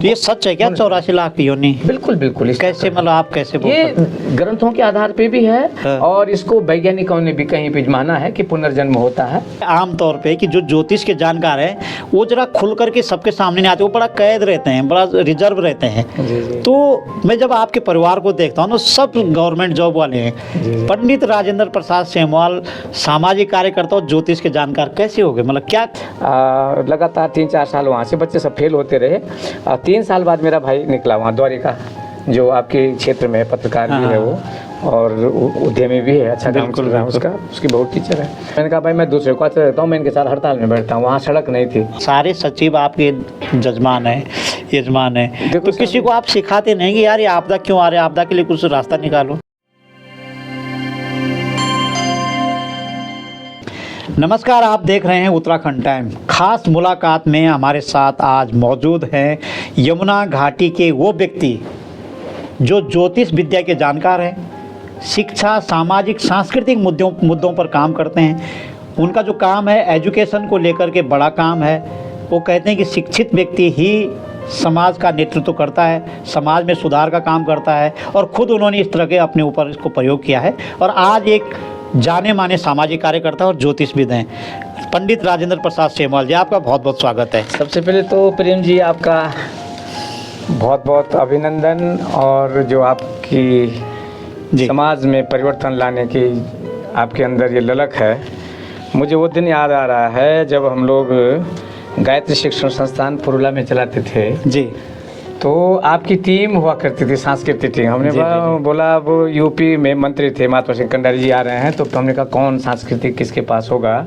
ये सच है क्या 84 लाख की योनि? बिल्कुल बिल्कुल। कैसे, मतलब आप कैसे बोल ये सकते? ग्रंथों के आधार पे भी है हाँ। और इसको वैज्ञानिकों ने भी कहीं पे माना है कि पुनर्जन्म होता है। आम तौर पे कि जो ज्योतिष के जानकार हैं वो जरा खुल करके सबके सामने नहीं आते, वो बड़ा कैद रहते हैं, बड़ा रिजर्व रहते हैं। जी जी। तो मैं जब आपके परिवार को देखता हूँ तो सब गवर्नमेंट जॉब वाले हैं। जी जी। पंडित राजेंद्र प्रसाद सेमवाल सामाजिक कार्यकर्ता और ज्योतिष के जानकार कैसे हो गए, मतलब क्या? लगातार 3-4 साल वहाँ से बच्चे सब फेल होते रहे। 3 साल बाद मेरा भाई निकला वहाँ द्वारिका, जो आपके क्षेत्र में है, पत्रकार भी है वो और उद्यमी भी है, अच्छा काम चल रहा है उसका, उसकी बहुत टीचर है। मैंने कहा भाई मैं दूसरे को आता रहता हूँ, मैं इनके साथ हड़ताल में बैठता हूँ, वहाँ सड़क नहीं थी। सारे सचिव आपके जजमान हैं, यजमान हैं, तो किसी को आप सिखाते नहीं कि यार ये आपदा क्यों आ रहा है, आपदा के लिए कुछ रास्ता निकालो? नमस्कार, आप देख रहे हैं उत्तराखंड टाइम। खास मुलाकात में हमारे साथ आज मौजूद हैं यमुना घाटी के वो व्यक्ति जो ज्योतिष विद्या के जानकार हैं, शिक्षा, सामाजिक, सांस्कृतिक मुद्दों पर काम करते हैं। उनका जो काम है एजुकेशन को लेकर के बड़ा काम है। वो कहते हैं कि शिक्षित व्यक्ति ही समाज का नेतृत्व करता है, समाज में सुधार का काम करता है, और ख़ुद उन्होंने इस तरह के अपने ऊपर इसको प्रयोग किया है। और आज एक जाने माने सामाजिक कार्यकर्ता और ज्योतिषविद हैं पंडित राजेंद्र प्रसाद सेमवाल जी, आपका बहुत बहुत स्वागत है। सबसे पहले तो प्रेम जी आपका बहुत बहुत अभिनंदन, और जो आपकी समाज में परिवर्तन लाने की आपके अंदर ये ललक है। मुझे वो दिन याद आ रहा है जब हम लोग गायत्री शिक्षण संस्थान पुरुला में चलाते थे जी, तो आपकी टीम हुआ करती थी, सांस्कृतिक टीम। हमने बोला अब यूपी में मंत्री थे महात्मा सिंह कंडारी जी आ रहे हैं, तो हमने कहा कौन सांस्कृतिक किसके पास होगा।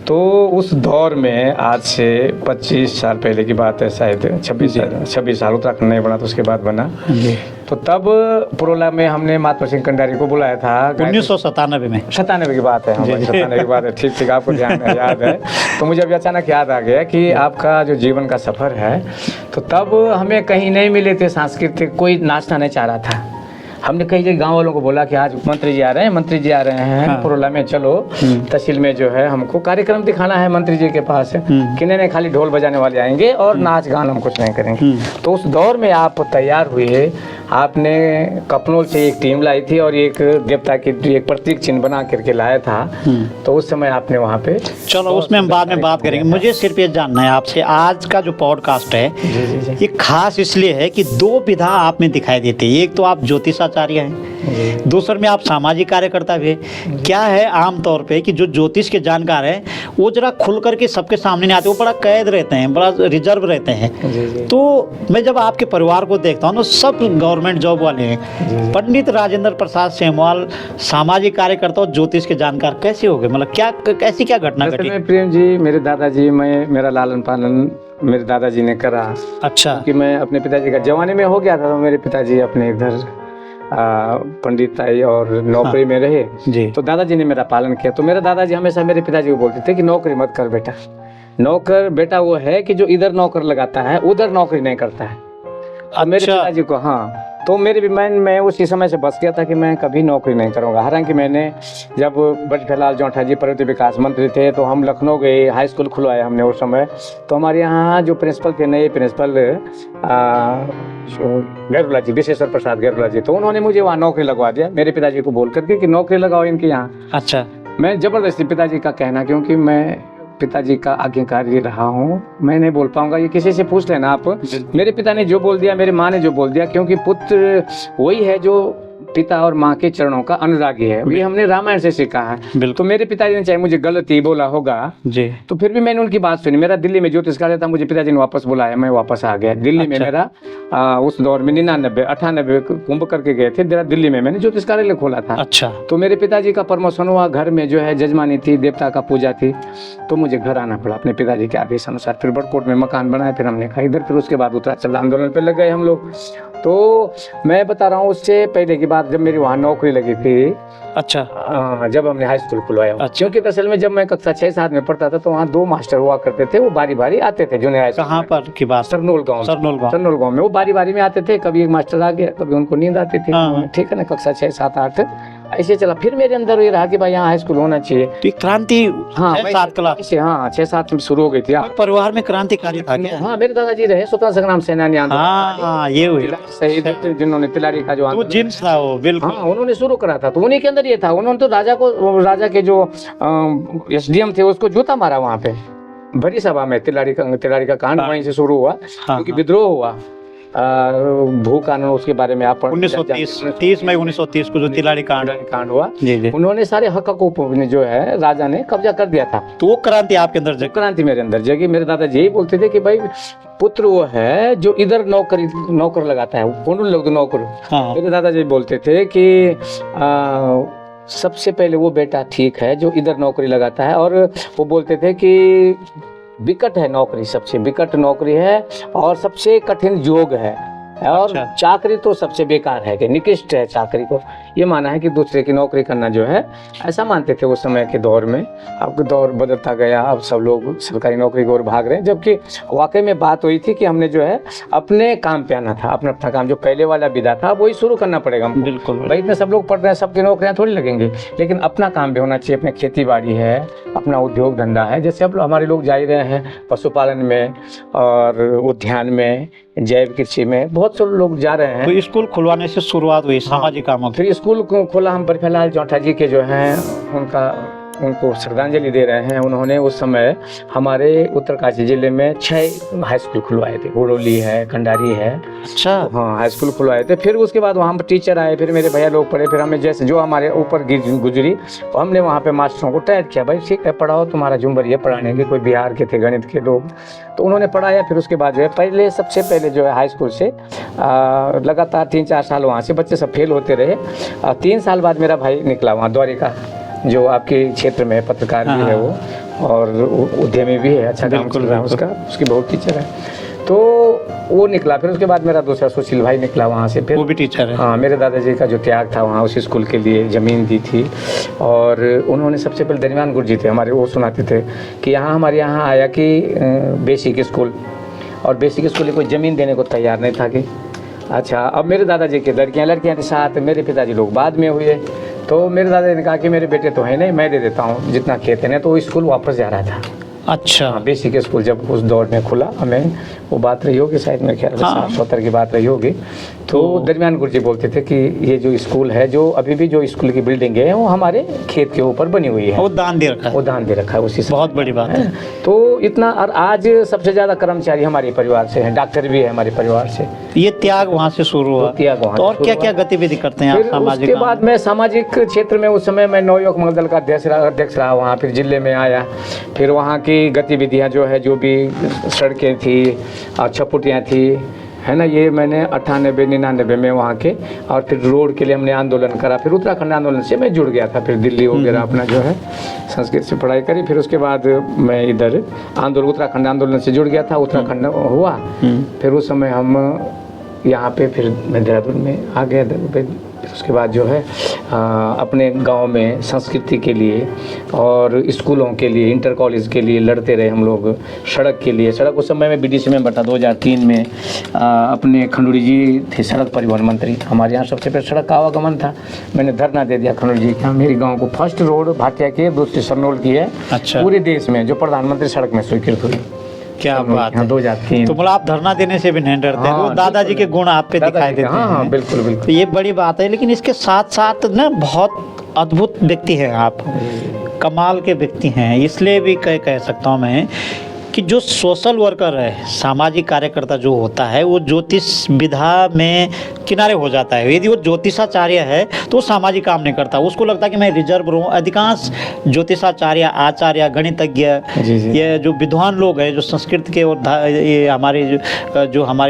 तो उस दौर में आज से 25 साल पहले की बात है, शायद 26 साल उत्तराखंड नहीं बना तो उसके बाद बना। तो तब पुरोला में हमने महात्मा सिंह कंडारी को बुलाया था 1997 में। 97 की बात है, 97 की बात है, ठीक ठीक आपको ध्यान है, याद है। तो मुझे अभी अचानक याद आ गया कि आपका जो जीवन का सफ़र है, तो तब हमें कहीं नहीं मिले थे सांस्कृतिक, कोई नाचना नहीं चाह रहा था। हमने कई जगह गांव वालों को बोला कि आज मंत्री जी आ रहे हैं, मंत्री जी आ रहे हैं पुरोला में, चलो तहसील में जो है हमको कार्यक्रम दिखाना है मंत्री जी के पास, कि नहीं खाली ढोल बजाने वाले आएंगे और नाच गान हम कुछ नहीं करेंगे। तो उस दौर में आप तैयार हुए, आपने कपनोल से एक टीम लाई थी और एक देवता की एक प्रतीक चिन्ह बना करके लाया था। तो उस समय आपने वहाँ पे, चलो उसमें हम बाद में बात करेंगे। मुझे सिर्फ ये जानना है आपसे, आज का जो पॉडकास्ट है ये खास इसलिए है कि 2 विधा आप में दिखाई देती है। एक तो आप ज्योतिषाचार्य हैं, दूसरे में आप सामाजिक कार्यकर्ता भी हैं। क्या है आम तौर पे कि जो ज्योतिष के जानकार हैं वो जरा खुल करके सबके सामने नहीं आते, वो बड़ा कैद रहते हैं, बड़ा रिजर्व रहते हैं। तो मैं जब आपके परिवार को देखता हूँ तो सब गवर्नमेंट जॉब वाले हैं। पंडित राजेंद्र प्रसाद सेमवाल सामाजिक कार्यकर्ता और ज्योतिष के जानकार कैसे हो गए, मतलब क्या ऐसी क्या घटना घटी? प्रेम जी, मेरे दादाजी, मेरा लालन पालन मेरे दादाजी ने करा। अच्छा। कि मैं अपने पिताजी का जवानी में हो गया था, तो मेरे पिताजी अपने इधर पंडित आई और नौकरी में रहे जी। तो दादाजी ने मेरा पालन किया। तो मेरे दादाजी हमेशा मेरे पिताजी को बोलते थे कि नौकरी मत कर बेटा, नौकर बेटा वो है कि जो इधर नौकर लगाता है उधर नौकरी नहीं करता है। अब मेरे पिताजी को, हाँ, तो मेरे भी मैं उसी समय से बस गया था कि मैं कभी नौकरी नहीं करूँगा। हालांकि मैंने जब बजफेलाल जोंठा जी पर्वतीय विकास मंत्री थे तो हम लखनऊ गए, हाई स्कूल खुलवाया हमने उस समय। तो हमारे यहाँ जो प्रिंसिपल थे, नए प्रिंसिपल गैरुला जी, विशेश्वर प्रसाद गैरुला जी, तो उन्होंने मुझे वहाँ नौकरी लगवा दिया मेरे पिताजी को बोल करके कि नौकरी लगाओ इनके यहाँ। अच्छा। मैं ज़बरदस्ती पिताजी का कहना, क्योंकि मैं पिताजी का आज्ञाकारी रहा हूँ, मैं नहीं बोल पाऊंगा, ये किसी से पूछ लेना आप। मेरे पिता ने जो बोल दिया, मेरे माँ ने जो बोल दिया, क्योंकि पुत्र वही है जो पिता और माँ के चरणों का अनुरागी है, ये हमने रामायण से सीखा है। तो मेरे पिताजी ने चाहे मुझे गलती बोला होगा जी, तो फिर भी मैंने उनकी बात सुनी। मेरा दिल्ली में ज्योतिष कार्य था, मुझे पिताजी ने वापस बुलाया, मैं वापस आ गया दिल्ली। अच्छा। में मेरा उस दौर में 99-98 कुंभ करके गए थे, दिल्ली में मैंने ज्योतिष कार्यालय खोला था। अच्छा। तो मेरे पिताजी का प्रमोशन हुआ, घर में जो है जजमानी थी, देवता का पूजा थी, तो मुझे घर आना पड़ा अपने पिताजी के आदेश अनुसार। फिर बड़कोट में मकान बनाया, फिर हमने कहा इधर, फिर उसके बाद उत्तराखंड आंदोलन पे लग गए हम लोग। तो मैं बता रहा हूँ उससे पहले की बात, जब मेरी वहाँ नौकरी लगी थी। अच्छा। जब हमने हाई स्कूल खुलवाया। अच्छा। क्योंकि असल में जब मैं कक्षा 6-7 में पढ़ता था तो वहाँ 2 मास्टर हुआ करते थे, वो बारी बारी आते थे जूनियर हाई स्कूल। कहाँ पर की बात? सरनोल गाँव में वो बारी बारी में आते थे। कभी एक मास्टर आ गया, कभी उनको नींद आती थी, ठीक है ना, कक्षा 6, 7, 8 ऐसे चला। फिर मेरे अंदर ये रहा कि भाई यहाँ हाई स्कूल होना चाहिए। तो ये क्रांति हाँ 7 क्लास से, हाँ 6-7 में शुरू हो गई थी। परिवार में क्रांतिकारी था क्या? हाँ मेरे दादाजी रहे स्वतंत्र संग्राम सेनानी आंदोलन, हाँ ये हुई शहीद जिन्होंने तिलारी का जो तो आंदोलन, जिन्स था वो बिल्कुल। हाँ उन्होंने शुरू करा था। तो उन्हीं के अंदर ये था, उन्होंने तो राजा के जो एसडीएम थे उसको जूता मारा वहाँ पे भरी सभा में। तिलारी का कांड वहीं से शुरू हुआ, क्योंकि विद्रोह हुआ भू कानून, उसके बारे में आप 30 मई 1930 को जो तिलारी कांड हुआ, जी। उन्होंने सारे हक को जो है राजा ने कब्जा कर दिया था। तो वो क्रांति आपके अंदर जगी? क्रांति मेरे अंदर जगी। मेरे दादाजी यही बोलते थे कि भाई पुत्र वो है जो इधर नौकर लगाता है, कौन लोग नौकर। हाँ। मेरे दादाजी बोलते थे कि सबसे पहले वो बेटा ठीक है जो इधर नौकरी लगाता है, और वो बोलते थे कि विकट है नौकरी, सबसे विकट नौकरी है और सबसे कठिन योग है, और अच्छा। चाकरी तो सबसे बेकार है, कि निकृष्ट है चाकरी को। ये माना है कि दूसरे की नौकरी करना जो है, ऐसा मानते थे उस समय के दौर में। अब दौर बदलता गया, अब सब लोग सरकारी नौकरी की ओर भाग रहे हैं, जबकि वाकई में बात हुई थी कि हमने जो है अपने काम पे आना था, अपना काम जो पहले वाला विधा था वही शुरू करना पड़ेगा हमको। बिल्कुल भाई इतने सब लोग पढ़ रहे हैं, सबकी नौकरियां थोड़ी लगेंगी, लेकिन अपना काम भी होना चाहिए। अपने खेती बाड़ी है, अपना उद्योग धंधा है, जैसे अब हमारे लोग जा ही रहे हैं पशुपालन में और उद्यान में, जैव कृषि में, बहुत से लोग जा रहे हैं। तो स्कूल खुलवाने से शुरुआत हुई सामाजिक कामों की। फिर स्कूल को खोला हम। बरफेलाल चौंठा जी के जो हैं उनको श्रद्धांजलि दे रहे हैं। उन्होंने उस समय हमारे उत्तरकाशी जिले में 6 हाई स्कूल खुलवाए थे, गुड़ोली है, कंडारी है। अच्छा। हाँ हाई स्कूल खुलवाए थे। फिर उसके बाद वहाँ पर टीचर आए, फिर मेरे भैया लोग पढ़े, फिर हमें जैसे जो हमारे ऊपर गुजरी, तो हमने वहाँ पे मास्टरों को टाइट किया, भाई ठीक है पढ़ाओ, तुम्हारा जुम्बर ये पढ़ाने के। कोई बिहार के थे गणित के लोग, तो उन्होंने पढ़ाया। फिर उसके बाद जो है सबसे पहले जो है हाई स्कूल से लगातार 3-4 साल वहाँ से बच्चे सब फेल होते रहे। 3 साल बाद मेरा भाई निकला वहाँ द्वारिका, जो आपके क्षेत्र में पत्रकार भी है वो, और उद्यमी भी है, अच्छा काम चल रहा है उसका, उसकी बहुत टीचर है, तो वो निकला। फिर उसके बाद मेरा दूसरा सुशील भाई निकला वहाँ से, फिर वो भी टीचर है। हाँ मेरे दादाजी का जो त्याग था वहाँ उस स्कूल के लिए ज़मीन दी थी, और उन्होंने सबसे पहले दरमियान गुरुजी थे हमारे, वो सुनाते थे कि यहाँ हमारे यहाँ आया कि बेसिक स्कूल, और बेसिक स्कूल कोई ज़मीन देने को तैयार नहीं था कि अच्छा। अब मेरे दादाजी की लड़कियाँ के साथ मेरे पिताजी लोग बाद में हुए, तो मेरे दादाजी ने कहा कि मेरे बेटे तो है नहीं, मैं दे देता हूँ जितना खेत है ना। तो वो स्कूल वापस जा रहा था। अच्छा। बेसिक स्कूल जब उस दौर में खुला, हमें वो बात रही होगी शायद, मेरे ख्याल से 70 की बात रही होगी। तो दरमियान गुरुजी बोलते थे कि ये जो स्कूल है, जो अभी भी जो स्कूल की बिल्डिंग है वो हमारे खेत के ऊपर बनी हुई है, वो दान दे रखा है, वो दान दे रखा है उसी से। बहुत बड़ी बात है। तो इतना, और आज सबसे ज़्यादा कर्मचारी हमारे परिवार से हैं, डॉक्टर भी है हमारे परिवार से। ये त्याग वहाँ से शुरू हुआ। तो और क्या क्या गतिविधि करते हैं आप सामाजिक? उसके बाद मैं सामाजिक क्षेत्र में, उस समय मैं नवयुवक मंगल का अध्यक्ष रहा वहाँ, फिर जिले में आया। फिर वहाँ की गतिविधियाँ जो है, जो भी सड़कें थी, छपुटियाँ थी, है ना, ये मैंने 98-99 में वहाँ के, और फिर रोड के लिए हमने आंदोलन करा। फिर उत्तराखंड आंदोलन से मैं जुड़ गया था, फिर दिल्ली वगैरह अपना जो है संस्कृत से पढ़ाई करी। फिर उसके बाद मैं इधर उत्तराखंड आंदोलन से जुड़ गया था, उत्तराखंड हुआ। फिर उस समय हम यहाँ पे, फिर मैं देहरादून में आ गया। फिर उसके बाद जो है अपने गांव में संस्कृति के लिए और स्कूलों के लिए, इंटर कॉलेज के लिए लड़ते रहे हम लोग। सड़क के लिए, सड़क उस समय में बीडीसी मेंबर था 2003 में। अपने खंडूरी जी थे सड़क परिवहन मंत्री, हमारे यहाँ सबसे पहले सड़क का आवागमन था। मैंने धरना दे दिया खंडूरी जी का, मेरे गाँव को फर्स्ट रोड भाटिया की, दूसरी सरनोल की है। अच्छा। पूरे देश में जो प्रधानमंत्री सड़क में स्वीकृत हुई। क्या बात है। 2003। तो मतलब आप धरना देने से भी नहीं डरते, वो दादाजी के गुण आप पे दिखाई देते हैं। हाँ बिल्कुल बिल्कुल, तो ये बड़ी बात है। लेकिन इसके साथ साथ ना बहुत अद्भुत व्यक्ति हैं आप, कमाल के व्यक्ति हैं। इसलिए भी कह सकता हूँ मैं कि जो सोशल वर्कर है, सामाजिक कार्यकर्ता जो होता है, वो ज्योतिष विधा में किनारे हो जाता है। यदि वो ज्योतिषाचार्य है तो वो सामाजिक काम नहीं करता, उसको लगता है कि मैं रिजर्व रहूँ। अधिकांश ज्योतिषाचार्य, आचार्य, गणितज्ञ, ये जो विद्वान लोग हैं, जो संस्कृत के और ये हमारे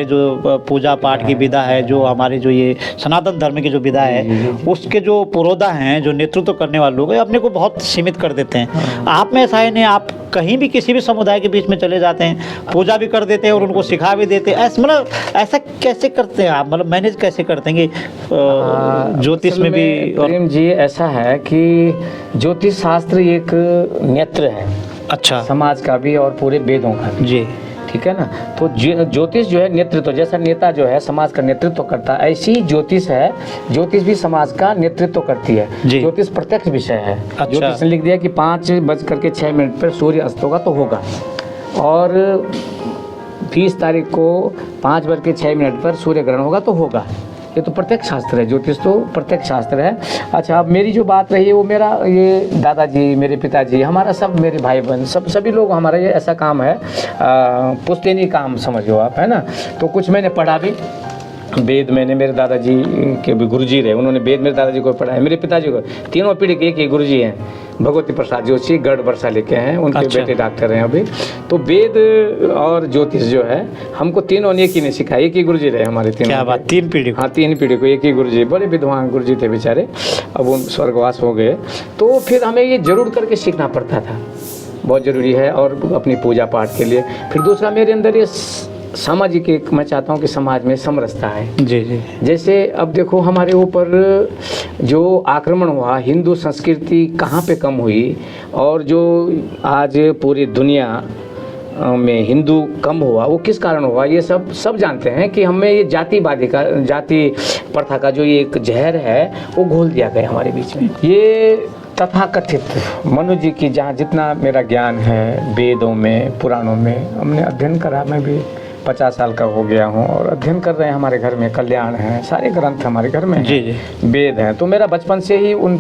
जो पूजा पाठ की विधा है, जो हमारे जो ये सनातन धर्म की जो विधा है, उसके जो पुरोधा हैं, जो नेतृत्व करने वाले लोग हैं, अपने को बहुत सीमित कर देते हैं। आप में ऐसा है नहीं, आप कहीं भी किसी भी समुदाय के बीच में चले जाते हैं, पूजा भी कर देते हैं और उनको सिखा भी देते हैं। मतलब ऐसा कैसे करते हैं आप, मतलब मैनेज कैसे करते हैं कि ज्योतिष में भी? प्रेम जी, ऐसा है कि ज्योतिष शास्त्र एक नेत्र है, अच्छा, समाज का भी और पूरे वेदों का भी। जी। ठीक है ना। तो ज्योतिष जो है नेतृत्व, जैसा नेता जो है समाज का नेतृत्व करता है, ऐसी ही ज्योतिष है, ज्योतिष भी समाज का नेतृत्व करती है। जी। ज्योतिष प्रत्यक्ष विषय है। अच्छा। ज्योतिष ने लिख दिया कि 5:06 पर सूर्य अस्त होगा तो होगा, और 20 तारीख को 5:06 पर सूर्य ग्रहण होगा तो होगा। ये तो प्रत्यक्ष शास्त्र है, ज्योतिष तो प्रत्यक्ष शास्त्र है। अच्छा, अब मेरी जो बात रही है वो मेरा ये दादाजी, मेरे पिताजी, हमारा सब, मेरे भाई बहन, सभी लोग, हमारा ये ऐसा काम है, पुश्तैनी काम समझो आप, है ना। तो कुछ मैंने पढ़ा भी, वेद मैंने मेरे दादाजी के भी गुरुजी रहे, उन्होंने वेद मेरे दादाजी को पढ़ाया, मेरे पिताजी को, तीनों पीढ़ी के एक ही गुरुजी हैं, भगवती प्रसाद जोशी, गढ़ बरसा लेके हैं, उनके अच्छा। बेटे डॉक्टर हैं अभी। तो वेद और ज्योतिष जो है हमको तीनों ने एक ही ने सिखाया, एक ही गुरुजी रहे हमारे तीनों। क्या बात, 3 पीढ़ी को? हाँ, 3 पीढ़ी को एक ही गुरुजी, बड़े विद्वान गुरुजी थे बेचारे, अब उन स्वर्गवास हो गए। तो फिर हमें ये जरूर करके सीखना पड़ता था, बहुत ज़रूरी है, और अपनी पूजा पाठ के लिए। फिर दूसरा मेरे अंदर ये सामाजिक, एक मैं चाहता हूँ कि समाज में समरसता है। जी जी। जैसे अब देखो हमारे ऊपर जो आक्रमण हुआ, हिंदू संस्कृति कहाँ पे कम हुई, और जो आज पूरी दुनिया में हिंदू कम हुआ, वो किस कारण हुआ, ये सब जानते हैं कि हमें ये जातिवादी का, जाति प्रथा का जो ये एक जहर है वो घोल दिया गया हमारे बीच में। ये तथाकथित मनुष्य जी की, जहाँ जितना मेरा ज्ञान है वेदों में, पुराणों में हमने अध्ययन करा, मैं भी 50 साल का हो गया हूँ और अध्ययन कर रहे हैं। हमारे घर में कल्याण है, सारे ग्रंथ हमारे घर में जी जी। वेद हैं। तो मेरा बचपन से ही उन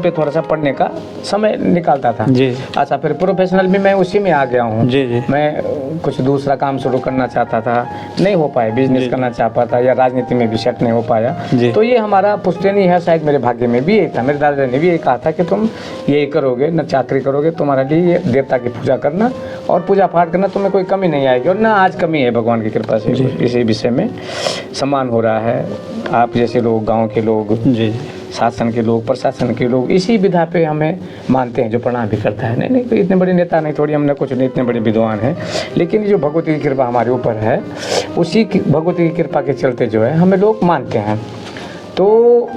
पे थोड़ा सा पढ़ने का समय निकालता था। जी। अच्छा, फिर प्रोफेशनल भी मैं उसी में आ गया हूँ। जी जी। मैं कुछ दूसरा काम शुरू करना चाहता था, नहीं हो पाया, बिजनेस करना चाह पाता, या राजनीति में भी सेट नहीं हो पाया। तो ये हमारा पुश्तैनी है, शायद मेरे भाग्य में भी यही था। मेरे दादा ने भी यही कहा था कि तुम यही करोगे, न चाकरी करोगे, तुम्हारे लिए देवता की पूजा करना और पूजा पाठ करना, तुम्हें कोई कमी नहीं आएगी, और ना आज कमी है भगवान की कृपा से। इसी विषय में सम्मान हो रहा है। आप जैसे लोग, गांव के लोग, जी, शासन के लोग, प्रशासन के लोग इसी विधा पे हमें मानते हैं, जो प्रणाम भी करता है। नहीं कोई इतने बड़े नेता नहीं, थोड़ी हमने कुछ नहीं, इतने बड़े विद्वान हैं, लेकिन जो भगवती की कृपा हमारे ऊपर है, उसी की भगवती की कृपा के चलते जो है हमें लोग मानते हैं। तो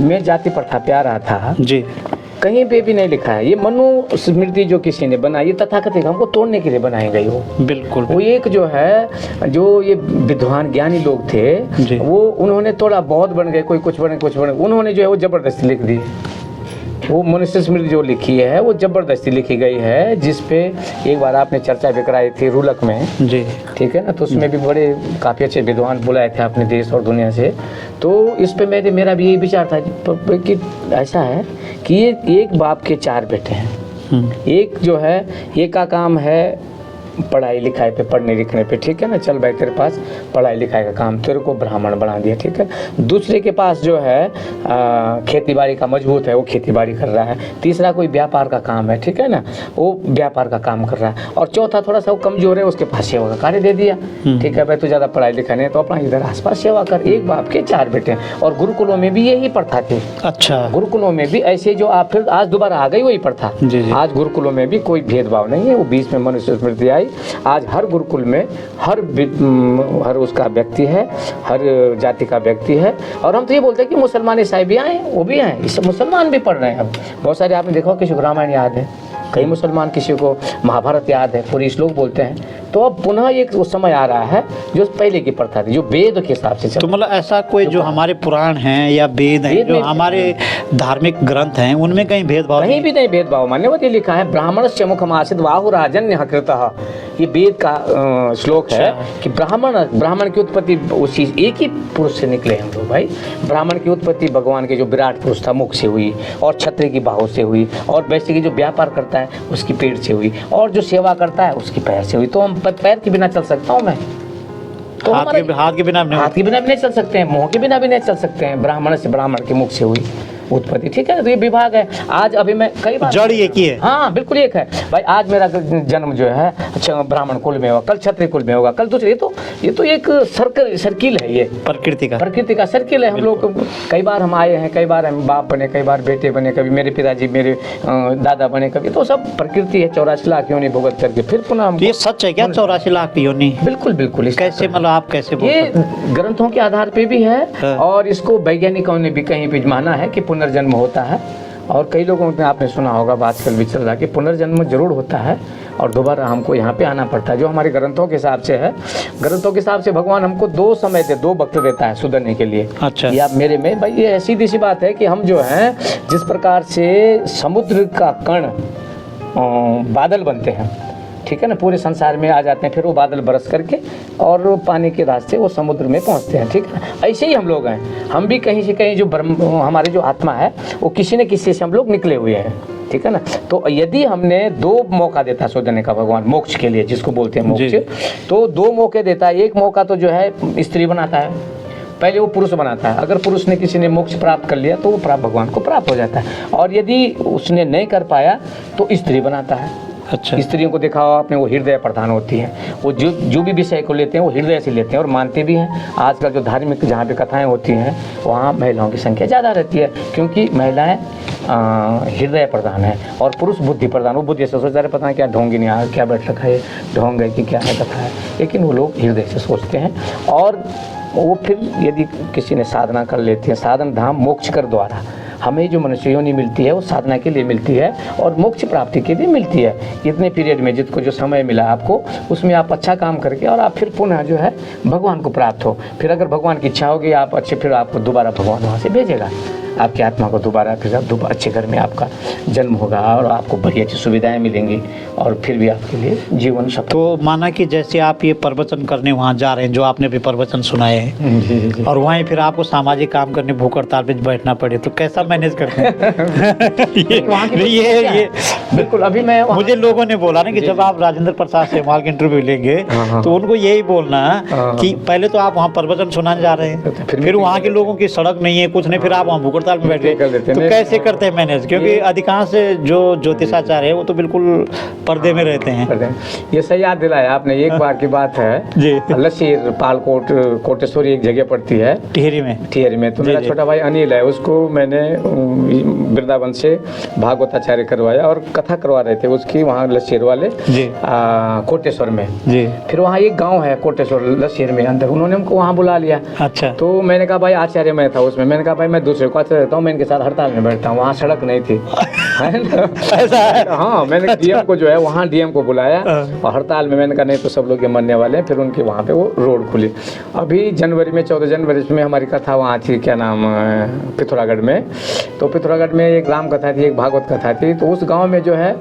मैं जाति प्रथा पे आ रहा था जी। कहीं पे भी नहीं लिखा है, ये मनुस्मृति जो किसी ने बनाई, ये तथाकथित हमको तोड़ने के लिए बनाई गई हो। बिल्कुल। वो एक जो है, जो ये विद्वान ज्ञानी लोग थे, वो उन्होंने थोड़ा बहुत बन गए, कोई कुछ बने, उन्होंने जो है वो जबरदस्ती लिख दी। वो मनुस्मृति जो लिखी है वो जबरदस्ती लिखी गई है, जिस पे एक बार आपने चर्चा भी कराई थी रुलक में। जी, ठीक है ना। तो उसमें भी बड़े काफ़ी अच्छे विद्वान बुलाए थे अपने देश और दुनिया से। तो इस पे मेरा भी यही विचार था कि ऐसा है कि ये एक बाप के 4 बेटे हैं। एक जो है, एक का काम है पढ़ाई लिखाई पे, पढ़ने लिखने पे, ठीक है ना, चल भाई तेरे पास पढ़ाई लिखाई का काम, तेरे को ब्राह्मण बना दिया, ठीक है। दूसरे के पास जो है खेती बाड़ी का मजबूत है, वो खेती बाड़ी कर रहा है। तीसरा कोई व्यापार का काम है, ठीक है ना, वो व्यापार का काम कर रहा है। और चौथा थोड़ा सा वो कमजोर है, उसके पास सेवा का कार्य दे दिया, ठीक है भाई तू ज़्यादा पढ़ाई लिखा नहीं तो अपना इधर आसपास सेवा कर। एक बाप के 4 बेटे हैं। और गुरुकुलों में भी यही प्रथा थी। अच्छा, गुरुकुलों में भी ऐसे जो आप फिर आज दोबारा आ गई वही प्रथा। आज गुरुकुलों में भी कोई भेदभाव नहीं है, वो बीच में मनुस्मृति आई। आज हर गुरुकुल में हर उसका व्यक्ति है, हर जाति का व्यक्ति है। और हम तो ये बोलते हैं कि मुसलमान ईसाई भी आए, वो भी आए, इस मुसलमान भी पढ़ रहे हैं। अब बहुत सारे आपने देखा किसी को रामायण याद है, कई मुसलमान किसी को महाभारत याद है, पूरी श्लोक बोलते हैं। तो अब पुनः एक वो समय आ रहा है जो पहले की प्रथा थी, जो वेद के हिसाब से। तो मतलब ऐसा कोई जो हमारे पुराण हैं या वेद हैं, जो हमारे धार्मिक ग्रंथ हैं, उनमें कहीं भेदभाव कहीं भी नहीं भेदभाव मान्यवती लिखा है। ब्राह्मण से मुखमासित वाहु राजन्य कृतः, ये वेद का श्लोक है कि ब्राह्मण की उत्पत्ति उसी एक ही पुरुष से निकले हम लोग भाई। ब्राह्मण की उत्पत्ति भगवान के जो विराट पुरुष था मुख से हुई, और क्षत्रिय की बाहु से हुई, और वैश्य की जो व्यापार करता है उसकी पेट से हुई, और जो सेवा करता है उसकी पैर से हुई। तो हम पैर के बिना चल सकता हूँ मैं, तो हाथ के बिना भी नहीं चल सकते हैं, मुंह के बिना भी नहीं चल सकते हैं। ब्राह्मण के मुख से हुई उत्पत्ति, ठीक है ना। तो ये विभाग है। आज अभी मैं कई बार जड़ एक ही है। हाँ बिल्कुल एक है भाई। आज मेरा जन्म जो है अच्छा ब्राह्मण कुल में होगा, कल क्षत्रिय कुल में होगा, कल दूसरे। ये तो एक सर्किल है, ये प्रकृति का सर्किल है। हम लोग कई बार हम आए हैं, कई बार हम बाप बने, कई बार बेटे बने, कभी मेरे पिताजी मेरे दादा बने, कभी। तो सब प्रकृति है। 84 लाख योनि भुगत करके फिर पुनः हम। ये सच है क्या 84 लाख योनि? बिल्कुल। कैसे, मतलब आप कैसे? ये ग्रंथों के आधार पे भी है, और इसको वैज्ञानिकों ने भी कहीं भी माना है कि पुनर्जन्म होता है। और कई लोगों ने आपने सुना होगा आजकल भी चल रहा है कि पुनर्जन्म जरूर होता है और दोबारा हमको यहाँ पे आना पड़ता है। जो हमारे ग्रंथों के हिसाब से है, ग्रंथों के हिसाब से भगवान हमको 2 समय दे 2 वक्त देता है सुधरने के लिए। अच्छा। ये आप मेरे में भाई ये सीधी सी बात है कि हम जो हैं जिस प्रकार से समुद्र का कण बादल बनते हैं, ठीक है ना, पूरे संसार में आ जाते हैं, फिर वो बादल बरस करके और पानी के रास्ते वो समुद्र में पहुंचते हैं, ठीक है। ऐसे ही हम लोग हैं, हम भी कहीं से कहीं जो हमारे जो आत्मा है वो किसी न किसी से हम लोग निकले हुए हैं, ठीक है ना। तो यदि हमने 2 मौका देता है सोचने का भगवान मोक्ष के लिए, जिसको बोलते हैं मोक्ष, तो 2 मौके देता है। एक मौका तो जो है स्त्री बनाता है, पहले वो पुरुष बनाता है। अगर पुरुष ने किसी ने मोक्ष प्राप्त कर लिया तो वो प्राप्त भगवान को प्राप्त हो जाता है, और यदि उसने नहीं कर पाया तो स्त्री बनाता है। अच्छा। स्त्रियों को देखा हुआ आपने, वो हृदय प्रधान होती हैं, वो जो भी विषय को लेते हैं वो हृदय से लेते हैं और मानते भी हैं। आजकल जो धार्मिक जहाँ पे कथाएं होती हैं वहाँ महिलाओं की संख्या ज़्यादा रहती है, क्योंकि महिलाएं हृदय प्रधान है और पुरुष बुद्धि प्रधान। वो बुद्धि से सोचता है पता नहीं क्या ढोंगी नहीं आ क्या बैठ रखा है, ढोंग है कि क्या है कथा है, लेकिन वो लोग हृदय से सोचते हैं। और वो फिर यदि किसी ने साधना कर लेते हैं, साधन धाम मोक्ष कर द्वारा हमें जो मनुष्य योनि मिलती है वो साधना के लिए मिलती है और मोक्ष प्राप्ति के लिए मिलती है। इतने पीरियड में जिसको जो समय मिला आपको, उसमें आप अच्छा काम करके और आप फिर पुनः जो है भगवान को प्राप्त हो। फिर अगर भगवान की इच्छा होगी आप अच्छे, फिर आपको दोबारा भगवान वहाँ से भेजेगा, आपकी आत्मा को दोबारा फिर अच्छे घर में आपका जन्म होगा और आपको बड़ी अच्छी सुविधाएं मिलेंगी और फिर भी आपके लिए जीवन सफल। तो माना कि जैसे आप ये प्रवचन करने वहाँ जा रहे हैं, जो आपने भी प्रवचन सुनाए हैं, और वहीं फिर आपको सामाजिक काम करने भूख हड़ताल पे बैठना पड़े, तो कैसा मैनेज करते हैं? ये बिल्कुल। अभी मैं मुझे लोगों ने बोला ना कि जब आप राजेंद्र प्रसाद सेमवाल के इंटरव्यू लेंगे तो उनको यही बोलना कि पहले तो आप वहाँ प्रवचन सुनाने जा रहे हैं, फिर वहाँ के लोगों की सड़क नहीं है, कुछ नहीं, फिर आप वहाँ भूख हड़ताल में बैठे, तो कैसे करते हैं मैनेज? क्योंकि अधिकांश जो ज्योतिषाचार्य है वो तो बिल्कुल पर्दे में रहते हैं। ये सही याद दिलाया आपने। एक बार की बात है जी, लसीर पालकोट कोटेश्वरी एक जगह पड़ती है टिहरी में। तो मेरा छोटा भाई अनिल है, उसको मैंने वृंदावन से भागवताचार्य करवाया और कथा करवा रहे थे उसकी वहाँ लसीर वाले कोटेश्वर में जी। फिर वहाँ एक गाँव है कोटेश्वर लसीर में अंदर, उन्होंने हमको वहाँ बुला लिया। अच्छा। तो मैंने कहा भाई आचार्य मैं था उसमें, मैंने कहा भाई मैं दूसरे को आचार्य रहता हूँ, मैं इनके साथ हड़ताल में बैठता हूँ, वहाँ सड़क नहीं थी ऐसा है? हाँ, मैंने डीएम को जो है वहाँ डीएम को बुलाया और हड़ताल में मैंने कहा नहीं तो सब लोग ये मरने वाले हैं। फिर उनके वहाँ पे वो रोड खुली। अभी जनवरी में 14 जनवरी में हमारी कथा वहाँ थी, क्या नाम, पिथौरागढ़ में। तो पिथौरागढ़ में एक राम कथा थी, एक भागवत कथा थी। तो उस गाँव में जो है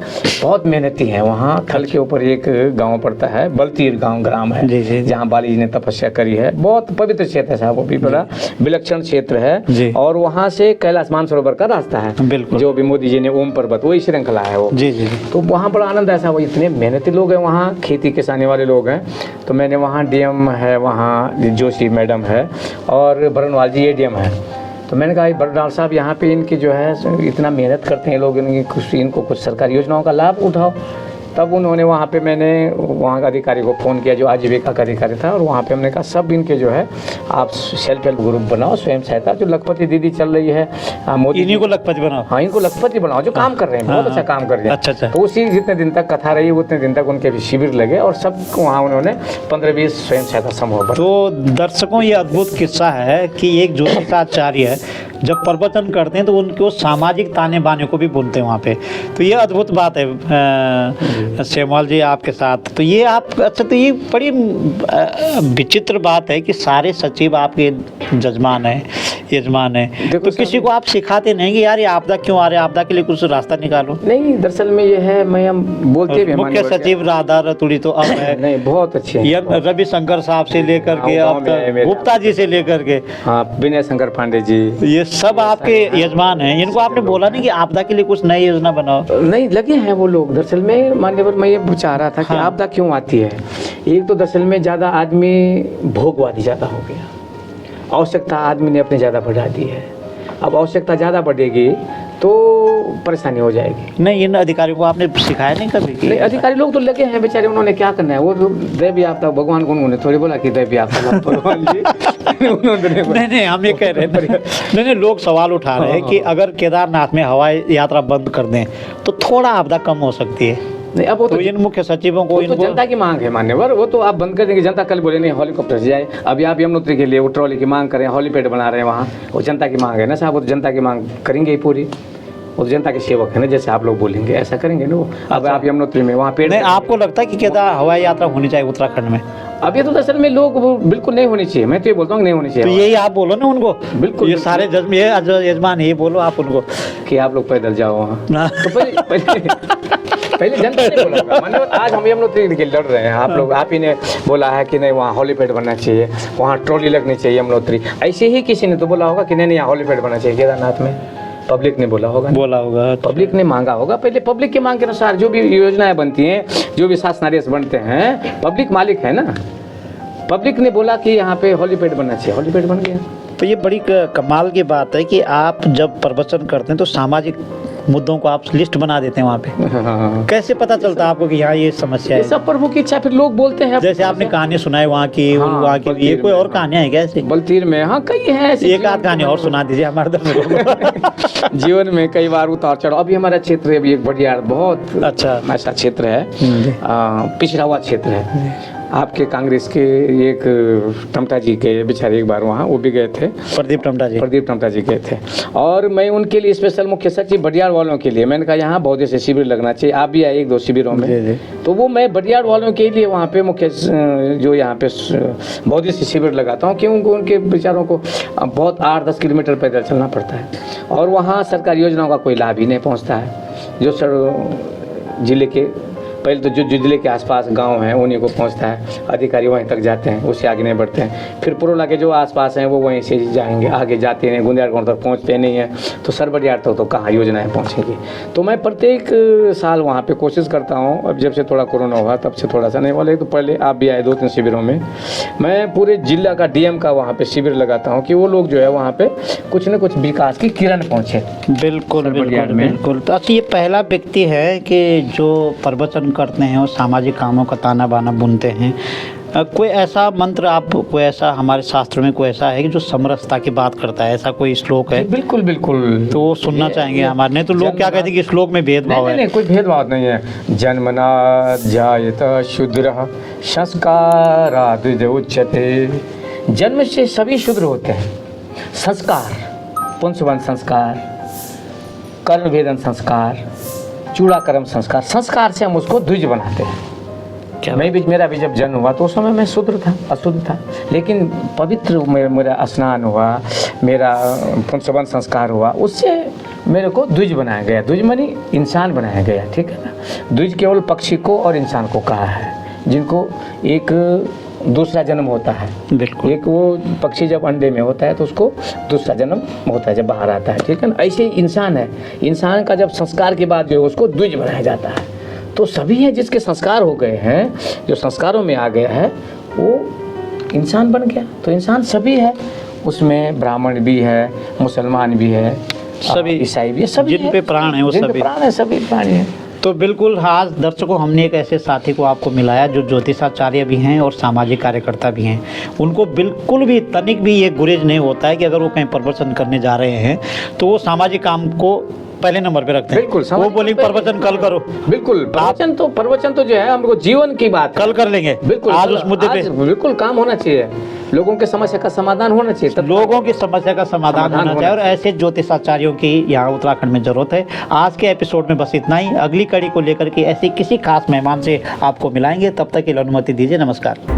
बहुत मेहनती है, वहाँ थल के ऊपर एक गाँव पड़ता है, बलतीर गाँव ग्राम है, जहाँ बाली जी ने तपस्या करी है। बहुत पवित्र क्षेत्र है साहब, वो भी बड़ा विलक्षण क्षेत्र है। और वहाँ से कैलाश मानसरोवर का रास्ता है, बिल्कुल, जो भी मोदी जी ने ओम पर्वत, वही श्रृंखला है वो। जी जी। तो वहाँ बड़ा आनंद ऐसा, वो इतने मेहनती लोग हैं वहाँ, खेती किसानी वाले लोग हैं। तो मैंने वहाँ डीएम है, वहाँ जोशी मैडम है और बरनवाल जी एडीएम है। तो मैंने कहा बरनवाल साहब यहाँ पे इनकी जो है इतना मेहनत करते हैं लोग, इनको कुछ सरकारी योजनाओं का लाभ उठाओ। तब उन्होंने वहाँ पे, मैंने वहाँ का अधिकारी को फ़ोन किया जो आजीविका का अधिकारी था, और वहाँ पे हमने कहा सब इनके जो है आप सेल्फ हेल्प ग्रुप बनाओ, स्वयं सहायता, जो लखपति दीदी चल रही है मोदी, इन्हीं को लखपति बनाओ। हाँ, इनको लखपति बनाओ, जो काम कर रहे हैं, बहुत अच्छा काम कर रहे हैं। अच्छा। तो उसी जितने दिन तक कथा रही उतने दिन तक उनके भी शिविर लगे और सब वहाँ उन्होंने 15-20 स्वयं सहायता समूह। तो दर्शकों, ये अद्भुत किस्सा है कि एक ज्योतिषाचार्य जब प्रवचन करते हैं तो उनको सामाजिक ताने बाने को भी बुनते हैं वहाँ पे। तो ये अद्भुत बात है सेमवाल जी आपके साथ। तो ये आप, अच्छा, तो ये बड़ी विचित्र बात है कि सारे सचिव आपके यजमान हैं। तो किसी को आप सिखाते नहीं कि यार ये आपदा क्यों आ रहा है, आपदा के लिए कुछ रास्ता निकालो? नहीं, दरअसल में ये है, मैं हम बोलते भी, मुख्य सचिव राधा रतुड़ी तो अब है नहीं, बहुत अच्छे हैं, रविशंकर साहब से लेकर के अब गुप्ता जी से लेकर के, हाँ, विनय शंकर पांडे जी, ये सब आपके यजमान हैं। इनको आपने बोला नहीं कि आपदा के लिए कुछ नई योजना बनाओ? नहीं, लगे हैं वो लोग। दरअसल में मान्यवर, मैं ये चाह रहा था कि आपदा क्यों आती है। एक तो दरअसल में ज़्यादा आदमी भोगवादी ज़्यादा हो गया, आवश्यकता आदमी ने अपनी ज़्यादा बढ़ा दी है। अब आवश्यकता ज़्यादा बढ़ेगी तो परेशानी हो जाएगी। नहीं, इन अधिकारियों को आपने सिखाया नहीं कभी? नहीं, अधिकारी लोग तो लगे हैं बेचारे, उन्होंने क्या करना है, वो तो दैवी आपदा, भगवान को उन्होंने थोड़ी बोला कि दैवी आपदा भगवान जी नहीं, हम ये कह रहे हैं नहीं, लोग सवाल उठा रहे हैं कि अगर केदारनाथ में हवाई यात्रा बंद कर दें तो थोड़ा आपदा कम हो सकती है। नहीं, अब वो तो इन मुख्य सचिवों को, तो जनता की मांग है मान्यवर, वो तो आप बंद कर देंगे, जनता कल बोले नहीं हेलीकॉप्टर से जाए। अभी आप यमुनोत्री के लिए वो ट्रॉली की मांग करें, हेलीपैड बना रहे हैं वहाँ, वो जनता की मांग है ना साहब, वो तो जनता की मांग करेंगे ही पूरी। वो जनता के सेवक है ना, जैसे आप लोग बोलेंगे ऐसा करेंगे ना वो। अब आप यमुनोत्री में वहाँ पेड़ नहीं, आपको लगता है कि केदार हवाई यात्रा होनी चाहिए उत्तराखंड में? अब ये तो दरअसल में लोग वो बिल्कुल नहीं होनी चाहिए, मैं तो ये बोलता हूँ कि नहीं होनी तो चाहिए। यही आप बोलो ना उनको, बिल्कुल, ये सारे जज्म ये यजमान ये बोलो आप उनको कि आप लोग पैदल जाओ वहाँ। ना। तो पहले जनता ने बोला होगा, मतलब आज हम यमुनोत्री के लिए लड़ रहे हैं, आप लोग आप ही ने बोला है कि नहीं वहाँ हेलीपैड बनना चाहिए, वहाँ ट्रॉली लगनी चाहिए यमुनोत्री। ऐसे ही किसी ने तो बोला होगा कि नहीं नहीं यहाँ हेलीपैड बनना चाहिए केदारनाथ में, पब्लिक ने बोला होगा, पब्लिक ने मांगा होगा। पहले पब्लिक की मांग के अनुसार जो भी योजनाएं बनती हैं, जो भी शासनादेश बनते हैं, पब्लिक मालिक है ना। पब्लिक ने बोला कि यहाँ पे हेलीपैड बनना चाहिए, हेलीपैड बन गया। तो ये बड़ी कमाल की बात है कि आप जब प्रवचन करते हैं तो सामाजिक मुद्दों को आप लिस्ट बना देते हैं वहाँ पे। कैसे पता चलता है आपको कि यहाँ ये समस्या ये है? सब प्रभु की इच्छा, फिर लोग बोलते हैं। जैसे आपने कहानी सुनाई वहाँ की, हाँ, वहाँ की, ये बलतीर कोई में, और हाँ। कहानियाँ हैं क्या ऐसी? बलतीर में हाँ कई हैं ऐसी। एक आध कहानी और सुना दीजिए हमारे दर्शकों जीवन में कई बार उतार चढ़ाव। अभी हमारा क्षेत्र है, अभी एक बढ़िया बहुत अच्छा ऐसा क्षेत्र है, पिछड़ा हुआ क्षेत्र है। आपके कांग्रेस के एक टमटा जी के बेचारे एक बार वहाँ वो भी गए थे, प्रदीप टमटा जी गए थे, और मैं उनके लिए स्पेशल मुख्य सचिव बडियाड़ वालों के लिए मैंने कहा यहाँ बहुत से शिविर लगना चाहिए, आप भी आए 1-2 शिविरों में। तो वो मैं बडियाड़ वालों के लिए वहाँ पे मुख्य जो यहाँ पे बहुत से शिविर लगाता हूँ, क्योंकि उनके बेचारों को बहुत 8-10 किलोमीटर पैदल चलना पड़ता है, और वहाँ सरकारी योजनाओं का कोई लाभ ही नहीं पहुँचता है। जो जिले के पहले तो जो जिले के आसपास गांव हैं उन्हीं को पहुंचता है, अधिकारी वहीं तक जाते हैं, उससे आगे नहीं बढ़ते हैं। फिर पुरोला के जो आसपास हैं वो वहीं से जाएंगे, आगे जाते हैं, गुंदियारगढ़ तक पहुंचते नहीं हैं, तो सरबडियाड़ तक तो कहाँ योजनाएं पहुंचेंगी। तो मैं प्रत्येक साल वहाँ पे कोशिश करता हूँ। अब जब से थोड़ा कोरोना हुआ तब से थोड़ा सा नहीं वाले, तो पहले आप भी आए 2-3 शिविरों में, मैं पूरे जिला का DM का वहाँ पे शिविर लगाता हूँ कि वो लोग जो है वहाँ पे कुछ न कुछ विकास की किरण पहुँचे। बिल्कुल बिल्कुल। तो अच्छा, ये पहला व्यक्ति है कि जो प्रवचन करते हैं और सामाजिक कामों का ताना बाना बुनते हैं। कोई ऐसा मंत्र आप, कोई ऐसा हमारे शास्त्र में कोई ऐसा है कि जो समरसता की बात करता है, ऐसा कोई श्लोक है? बिल्कुल बिल्कुल, तो वो सुनना चाहेंगे हमारे। नहीं तो लोग क्या कहते हैं कि श्लोक में भेदभाव है। नहीं, कोई भेदभाव नहीं है। जन्मना जायत शूद्रः संस्काराद् उच्यते। जन्म से सभी शूद्र होते हैं। संस्कार, पुंसवन संस्कार, कर्ण भेदन संस्कार, चूड़ाकर्म संस्कार, संस्कार से हम उसको द्विज बनाते हैं। मेरा भी जब जन्म हुआ तो उस समय मैं शूद्र था, अशुद्ध था, लेकिन पवित्र मेरा स्नान हुआ, मेरा पुंसवन संस्कार हुआ, उससे मेरे को द्विज बनाया गया। द्विज मानी इंसान बनाया गया, ठीक है ना। द्विज केवल पक्षी को और इंसान को कहा है, जिनको एक दूसरा जन्म होता है। बिल्कुल। एक वो पक्षी जब अंडे में होता है तो उसको दूसरा जन्म होता है जब बाहर आता है, ठीक है ना। ऐसे ही इंसान है, इंसान का जब संस्कार के बाद जो है उसको द्विज बनाया जाता है। तो सभी हैं जिसके संस्कार हो गए हैं, जो संस्कारों में आ गया है वो इंसान बन गया। तो इंसान सभी है, उसमें ब्राह्मण भी है, मुसलमान भी है, सभी ईसाई भी है, सभी जिन पे प्राण है वो सभी प्राण है, सभी प्राणी है। तो बिल्कुल, आज दर्शकों हमने एक ऐसे साथी को आपको मिलाया जो ज्योतिषाचार्य भी हैं और सामाजिक कार्यकर्ता भी हैं। उनको बिल्कुल भी तनिक भी ये गुरेज नहीं होता है कि अगर वो कहीं प्रवचन करने जा रहे हैं तो वो सामाजिक काम को पहले नंबर पे रखते हैं। बिल्कुल, वो बोलेंगे प्रवचन कल करो। बिल्कुल, प्रवचन तो जो है हमको जीवन की बात कल कर लेंगे। बिल्कुल, आज उस मुद्दे पे बिल्कुल काम होना चाहिए, लोगों की समस्या का समाधान होना चाहिए, लोगों की समस्या का समाधान होना चाहिए, और ऐसे ज्योतिषाचार्यों की यहाँ उत्तराखंड में जरूरत है। आज के एपिसोड में बस इतना ही। अगली कड़ी को लेकर के ऐसी किसी खास मेहमान से आपको मिलाएंगे, तब तक के लिए अनुमति दीजिए। नमस्कार।